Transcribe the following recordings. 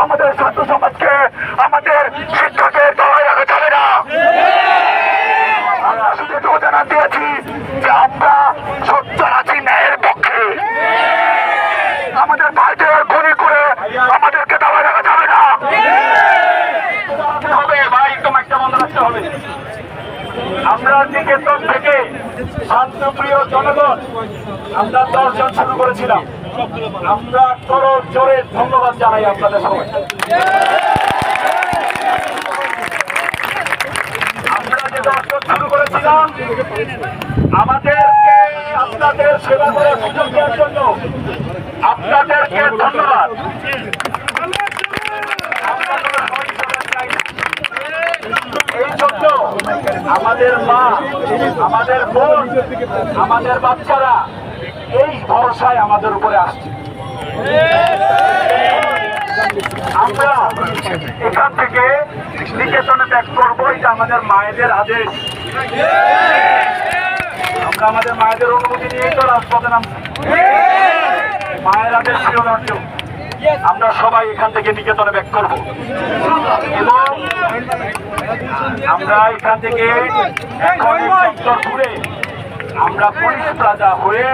আমাদের ছাত্র সমাজকে আমাদের শিক্ষাকে দলায় রাখা যাবে না। আমরা শুধু এটুকু জানা দিয়েছি যে আমরা সোচ্চার আছি ন্যায়ের পক্ষে। আমাদের ভাইদের গুলি করে আমাদেরকে দলায় রাখা যাবে না। ভাই তোমার একটা বন্ধ রাখতে হবে। আমরা নিকেতন থেকে শান্তপ্রিয় জনগণ আমরা দর্শন শুরু করেছিলাম। আমরা করো জোরে ধন্যবাদ জানাই আপনাদের সবাই। আমরা যে দর্শন শুরু করেছিলাম আমাদেরকে আপনাদের সেবা করার সুযোগ দেওয়ার জন্য আপনাদেরকে ধন্যবাদ। এই জন্য আমাদের মা, আমাদের বোন, আমাদের বাচ্চারা এই ভরসায় আমাদের উপরে আসছে। আমরা এখান থেকে নিকেতনে ত্যাগ করবো, এটা আমাদের মায়েদের আদেশ। আমরা আমাদের মায়েদের অনুমতি নিয়েই তো রাজপথে নামছি। মায়ের আদেশ ছিল রাজ্য। আমরা সবাই এখান থেকে নিকেতনে ব্যাক করব এবং আমরা এখান থেকে ঘুরে আমরা পুলিশ প্লাজা হয়ে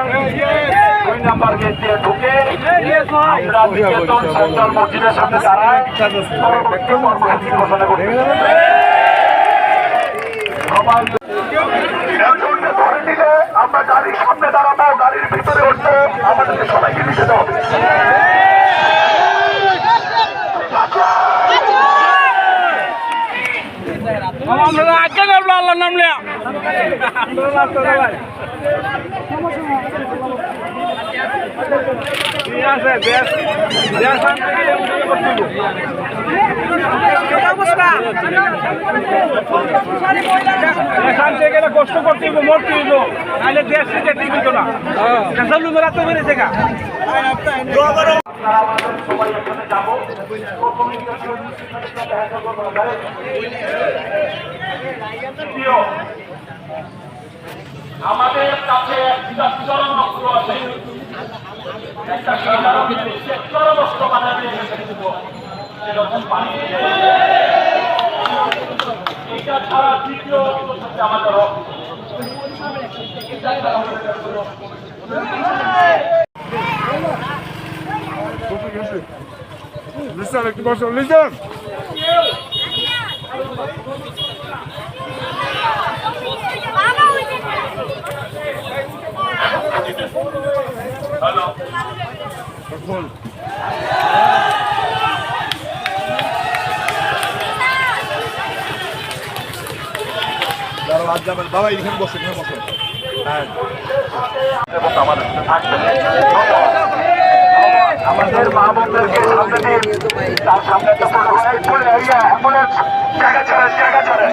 2 নম্বর গেট দিয়ে ঢুকে আমরা নিকেতন সেন্ট্রাল মসজিদের সামনে দাঁড়ায় পরবর্তী কর্মসূচি ঘোষণা করতে আমরা গাড়ির সামনে দাঁড়াবো, গাড়ির ভিতরে উঠবো, আমাদেরকে সবাইকে নিতে হবে। আমরা আগে নামলো আল্লাহ নামলে কষ্ট করতে মরতে হইব, নাহলে দেশ থেকে টিকিত না। রাতে বেড়েছে গা আমাদের কাছে একটা চরম অস্ত্র আছে, একটা চরম অস্ত্র বানাতে এরকম পানি এটা ছাড়া দ্বিতীয় হচ্ছে আমাদের রক্ত। Listen, একটু বসো, লিজন। হ্যালো বাবা এখানে বসে হ্যাঁ এবং আমাদের সাথে থাকবেন। আমাদের মা বোনদেরকে সামনে দিন, তার সামনে তো কোনো অ্যাম্বুলেন্স জায়গা ছাড়েন